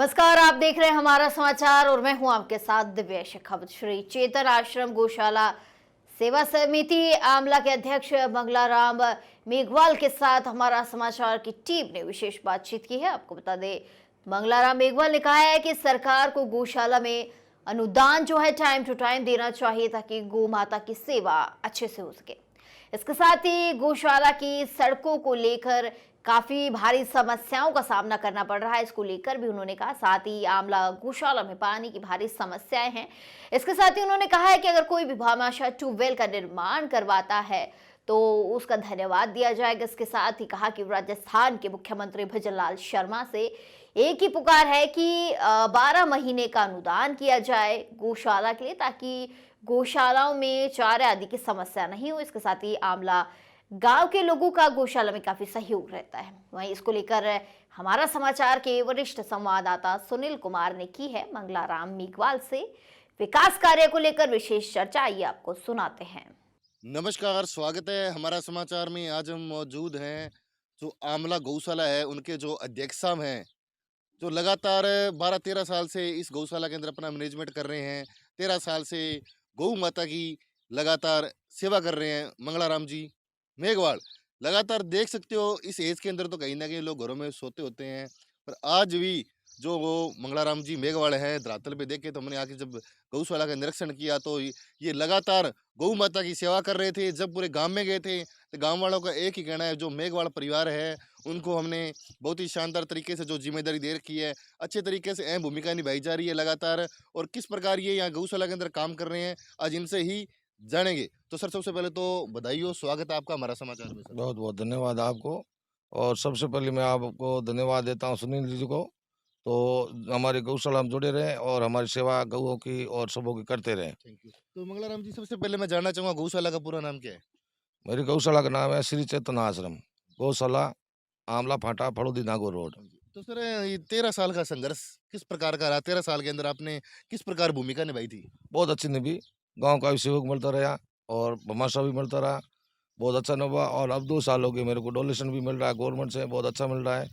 नमस्कार, आप देख रहे हैं हमारा समाचार और मैं हूं आपके साथ दिव्या शेखावत। श्री चेतन आश्रम गौशाला सेवा समिति आमला के अध्यक्ष मंगलाराम मेघवाल के साथ हमारा समाचार की टीम ने विशेष बातचीत की है। आपको बता दें, मंगलाराम मेघवाल ने कहा है कि सरकार को गौशाला में अनुदान जो है टाइम टू टाइम देना चाहिए ताकि गौ माता की सेवा अच्छे से हो सके। इसके साथ ही गौशाला की सड़कों को लेकर काफी भारी समस्याओं का सामना करना पड़ रहा है, इसको लेकर भी उन्होंने कहा। साथ ही आमला गौशाला में पानी की भारी समस्याएं हैं। इसके साथ ही उन्होंने कहा है कि अगर कोई भी भामाशाह ट्यूबवेल का निर्माण करवाता है तो उसका धन्यवाद दिया जाएगा। इसके साथ ही कहा कि राजस्थान के मुख्यमंत्री भजनलाल शर्मा से एक ही पुकार है कि 12 महीने का अनुदान किया जाए गौशाला के लिए, ताकि गौशालाओं में चारे आदि की समस्या नहीं हो। इसके साथ ही आमला गांव के लोगों का गौशाला में काफी सहयोग रहता है। वहीं इसको लेकर हमारा समाचार के वरिष्ठ संवाददाता सुनील कुमार ने की है मंगलाराम मेघवाल से विकास कार्य को लेकर विशेष चर्चा। आइए आपको सुनाते हैं। नमस्कार, स्वागत है हमारा समाचार में। आज हम मौजूद हैं जो आमला गौशाला है उनके जो अध्यक्ष साहब हैं, जो लगातार 12-13 साल से इस गौशाला के अंदर अपना मैनेजमेंट कर रहे हैं। 13 साल से गौ माता की लगातार सेवा कर रहे हैं मंगलाराम जी मेघवाल। लगातार देख सकते हो इस एज के अंदर तो कहीं ना कहीं लोग घरों में सोते होते हैं, पर आज भी जो वो मंगलाराम जी मेघवाल हैं धरातल पे देखे तो हमने आके जब गौशाला का निरीक्षण किया तो ये लगातार गौ माता की सेवा कर रहे थे। जब पूरे गांव में गए थे तो गांव वालों का एक ही कहना है, जो मेघवाल परिवार है उनको हमने बहुत ही शानदार तरीके से जो जिम्मेदारी दे रखी है, अच्छे तरीके से अहम भूमिका निभाई जा रही है लगातार। और किस प्रकार ये यहाँ गौशाला के अंदर काम कर रहे हैं आज इनसे ही जानेंगे। तो सर सबसे पहले तो बधाई हो, स्वागत है आपका हमारा समाचार में सर। बहुत-बहुत धन्यवाद आपको। और सबसे पहले मैं आपको धन्यवाद देता हूँ सुनील जी को। तो हमारी गौशाला में जुड़े रहें और हमारी सेवा गौओं की और सबों की करते रहें। Thank you. तो मंगलाराम जी सबसे पहले मैं जानना चाहूंगा गौशाला का पूरा नाम क्या है? मेरी गौशाला का नाम है श्री चेतन आश्रम, गौशाला आमला फाटा फड़ोदी नागौर रोड। हाँ जी। तो सर ये 13 साल का संघर्ष किस प्रकार का रहा? 13 साल के अंदर आपने किस प्रकार भूमिका निभाई थी? बहुत अच्छी निभी, गाँव का भी सहयोग मिलता रहा और भमाशा भी मिलता रहा। बहुत अच्छा निभा और अब 2 साल हो गए मेरे को डोनेशन भी मिल रहा है गवर्नमेंट से, बहुत अच्छा मिल रहा है।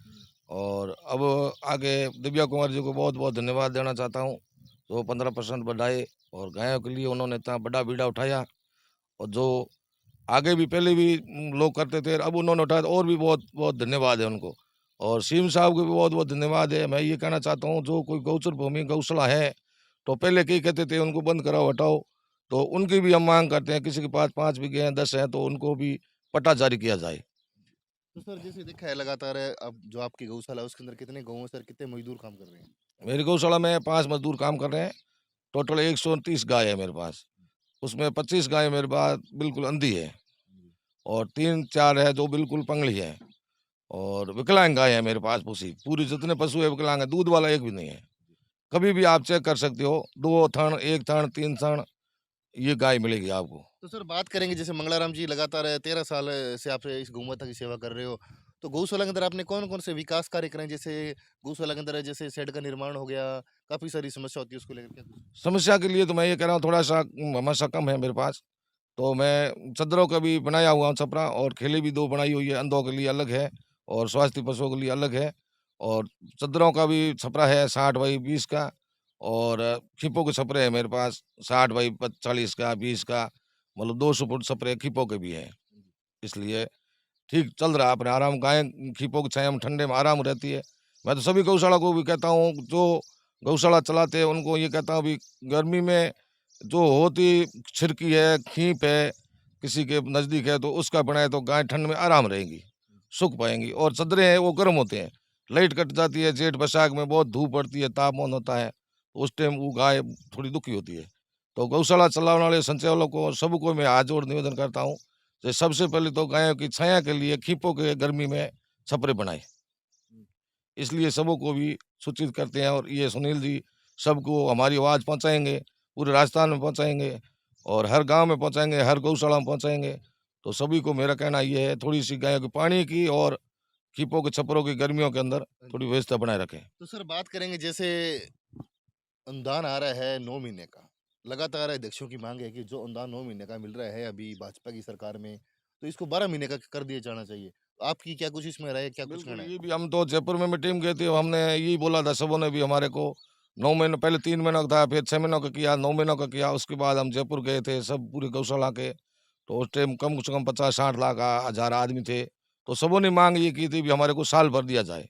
और अब आगे दिव्या कुमार जी को बहुत-बहुत धन्यवाद देना चाहता हूँ, जो 15% बढ़ाए और गायों के लिए उन्होंने इतना बड़ा बीड़ा उठाया। और जो आगे भी पहले भी लोग करते थे, अब उन्होंने उठाया तो और भी बहुत-बहुत धन्यवाद है उनको। और सीएम साहब को भी बहुत-बहुत धन्यवाद है। मैं ये कहना चाहता हूँ जो कोई गौचर भूमि गौशाला है, तो पहले कई कहते थे उनको बंद कराओ, हटाओ, तो उनकी भी हम माँग करते हैं, किसी के पास 5 बीघे हैं, 10 हैं, तो उनको भी पट्टा जारी किया जाए। तो सर जैसे देखा है लगातार अब जो आपकी गौशाला है उसके अंदर कितने गौ हैं सर, कितने मजदूर काम कर रहे हैं? मेरी गौशाला में 5 मज़दूर काम कर रहे हैं, टोटल 130 गाय है मेरे पास। उसमें 25 गाय मेरे पास बिल्कुल अंधी है जी। और 3-4 है जो बिल्कुल पंगली है और विकलांग गाय है मेरे पास पूरी। पूरी जितने पशु है विकलांग है, दूध वाला एक भी नहीं है। कभी भी आप चेक कर सकते हो, 2 थन, 1 थन, 3 थन ये गाय मिलेगी आपको। तो सर बात करेंगे जैसे मंगलाराम जी लगातार 13 साल से आप इस गौ माता की सेवा कर रहे हो, तो गौशाला के अंदर आपने कौन-कौन से विकास कार्य करे हैं? जैसे गौशाला के अंदर जैसे शेड का निर्माण हो गया, काफ़ी सारी समस्या होती है उसको लेकर क्या कुछ? समस्या के लिए तो मैं ये कह रहा हूँ थोड़ा-सा हमाशा कम है मेरे पास, तो मैं चद्दरों का भी बनाया हुआ हूँ छपरा और खेली भी 2 बनाई हुई है, अंधों के लिए अलग है और स्वास्थ्य पशुओं के लिए अलग है। और चद्दरों का भी छपरा है 60 बाई 20 का और खीपों के छपरे हैं मेरे पास 60 बाई 40 का, 20 का, मतलब 200 फुट छपरे खीपों के भी हैं। इसलिए ठीक चल रहा है अपने आराम, गाय खीपों की छाया में ठंडे में आराम रहती है। मैं तो सभी गौशाला को भी कहता हूँ, जो गौशाला चलाते हैं उनको ये कहता हूँ भी गर्मी में जो होती छिरकी है, खीप है, किसी के नज़दीक है तो उसका बनाए तो गाय ठंड में आराम रहेंगी, सूख पाएँगी। और चद्दरें हैं वो गर्म होते हैं, लाइट कट जाती है, जेठ बैसाख में बहुत धूप पड़ती है, तापमान होता है, तो उस टाइम वो गाय थोड़ी दुखी होती है। तो गौशाला चलाने वाले संचालकों को सबको मैं हाथ जोड़ निवेदन करता हूँ, कि सबसे पहले तो गायों की छाया के लिए खीपों के गर्मी में छपरे बनाएँ। इसलिए सबों को भी सूचित करते हैं और ये सुनील जी सबको हमारी आवाज़ पहुँचाएँगे, पूरे राजस्थान में पहुँचाएँगे और हर गाँव में पहुँचाएँगे, हर गौशाला में पहुँचाएँगे। तो सभी को मेरा कहना ये है थोड़ी-सी गायों की पानी की और खीपों के छपरों की गर्मियों के अंदर हाँ जी। थोड़ी व्यवस्था बनाए रखें। तो सर बात करेंगे जैसे अनुदान आ रहा है 9 महीने का। लगातार अध्यक्षों की माँग है कि जो अनुदान 9 महीने का मिल रहा है अभी भाजपा की सरकार में, तो इसको 12 महीने का कर दिया जाना चाहिए। आपकी क्या कुछ इसमें राय, क्या कुछ बिल्कुल, कहना है? ये भी हम तो जयपुर में मीटिंग गए थे, हमने यही बोला था सबों ने भी हमारे को 9 महीने पहले 3 महीनों का था, फिर 6 महीनों का किया, 9 महीनों का किया, उसके बाद हम जयपुर गए थे सब पूरे गौशाला के, तो उस टाइम कम से कम 50-60 लाख हज़ार आदमी थे, तो सबों ने माँग ये की थी भी हमारे को साल भर दिया जाए।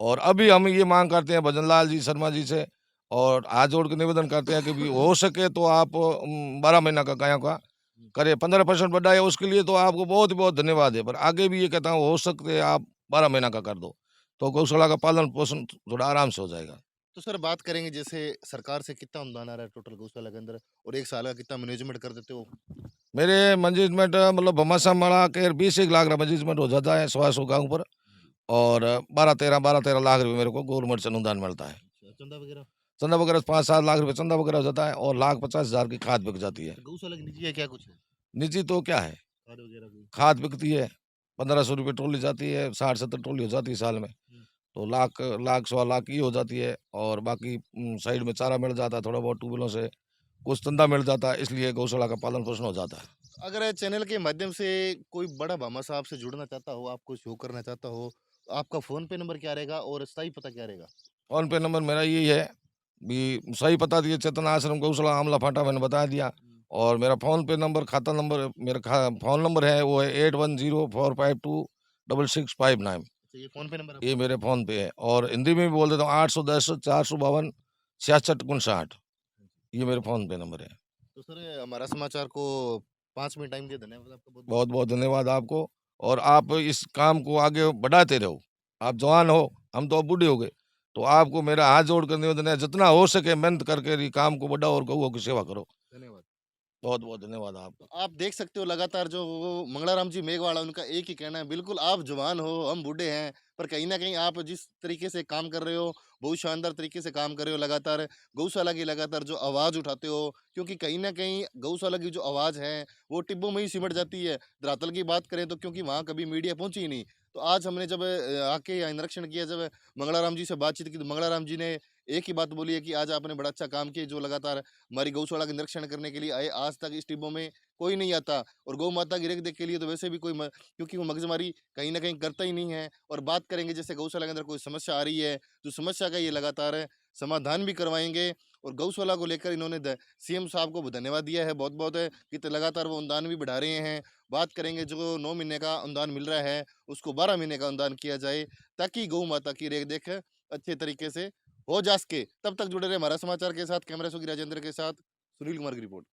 और अभी हम ये माँग करते हैं भजन लाल जी शर्मा जी से और हाथ जोड़ के निवेदन करते हैं कि भी हो सके तो आप 12 महीना का गायों का करें, 15% बढ़ाए उसके लिए तो आपको बहुत ही बहुत धन्यवाद है। पर आगे भी ये कहता हूँ हो सकते है आप 12 महीना का कर दो, तो गौशाला का पालन-पोषण थोड़ा आराम से हो जाएगा। तो सर बात करेंगे जैसे सरकार से कितना अनुदान आ रहा है टोटल गौशाला के अंदर और 1 साल का कितना मैनेजमेंट कर देते हो? मेरे मैनेजमेंट मतलब भमासा मड़ा के 20-1 लाख का मैनेजमेंट हो जाता है 100-100 गाँव पर और 12-13 लाख रुपए मेरे को गवर्नमेंट से अनुदान मिलता है। अच्छा, चंदा वगैरह? चंदा वगैरह 5-7 लाख रुपए चंदा वगैरह हो जाता है और लाख 50,000 की खाद बिक जाती है। तो गौशाला की निजी है क्या कुछ है? निजी तो क्या है, खाद वगैरह की? खाद बिकती है, 1500 रुपए ट्रॉली जाती है, 60-70 ट्रॉली हो जाती है साल में। हुँ। तो लाख लाख, सवा लाख की हो जाती है और बाकी साइड में चारा मिल जाता है, थोड़ा बहुत ट्यूबवेलों से कुछ चंदा मिल जाता है, इसलिए गौशाला का पालन-पोषण हो जाता है। अगर चैनल के माध्यम से कोई बड़ा भामा साहब से जुड़ना चाहता हो, आपको शो करना चाहता हो, तो आपका फ़ोन पे नंबर क्या रहेगा और स्थायी पता क्या रहेगा? फ़ोन पे नंबर मेरा यही है, भी सही पता दिए चेतन आश्रम गौशाला आमला फाटा मैंने बता दिया हुँ। और मेरा फ़ोन पे नंबर खाता नंबर मेरा फ़ोन नंबर है वो है 8104526659 अच्छा, ये फ़ोन पे नंबर ये आपका? मेरे फ़ोन पे है और हिंदी में भी बोल देता हूँ 810 452 6659 ये मेरे फ़ोन पे नंबर है। तो सर हमारा समाचार को 5 मिनट टाइम दिया, धन्यवाद आपका बहुत-बहुत। बहुत-बहुत धन्यवाद आपको और आप इस काम को आगे बढ़ाते रहो। आप जवान हो, हम तो अब बूढ़े हो गए, तो आपको मेरा हाथ जोड़ कर निवेदन है जितना हो सके मेहनत करके ये काम को बढ़ाओ और गौओं की सेवा करो। धन्यवाद। बहुत-बहुत धन्यवाद तो आपका। आप देख सकते हो लगातार जो वो मंगलाराम जी मेघवाला उनका एक ही कहना है, बिल्कुल आप जवान हो, हम बूढ़े हैं, पर कहीं न कहीं आप जिस तरीके से काम कर रहे हो, बहुत शानदार तरीके से काम कर रहे हो लगातार, गौशाला की लगातार जो आवाज़ उठाते हो, क्योंकि कहीं न कहीं गौशाला की जो आवाज़ है, वो टिब्बों में ही सिमट जाती है। धरातल की बात करें तो क्योंकि वहाँ कभी मीडिया पहुँची ही नहीं। तो आज हमने जब आके यहाँ निरीक्षण किया, जब मंगलाराम जी से बातचीत की, तो मंगलाराम जी ने एक ही बात बोली है कि आज आपने बड़ा अच्छा काम किया, जो लगातार हमारी गौशाला का निरीक्षण करने के लिए आए। आज तक इस टिब्बों में कोई नहीं आता और गौ माता की रेख-देख के लिए तो वैसे भी कोई क्योंकि वो मगजमारी कहीं न कहीं करता ही नहीं है। और बात करेंगे जैसे गौशाला के अंदर कोई समस्या आ रही है, तो समस्या का ये लगातार समाधान भी करवाएँगे और गौशाला को लेकर इन्होंने सीएम साहब को धन्यवाद दिया है बहुत-बहुत कि तो लगातार वो अनुदान भी बढ़ा रहे हैं। बात करेंगे जो 9 महीने का अनुदान मिल रहा है, उसको 12 महीने का अनुदान किया जाए, ताकि गौ माता की रेख-देख अच्छे तरीके से हो जा सके। तब तक जुड़े रहे हमारा समाचार के साथ, कैमरा सूगी राजेंद्र के साथ, सुनील कुमार की रिपोर्ट।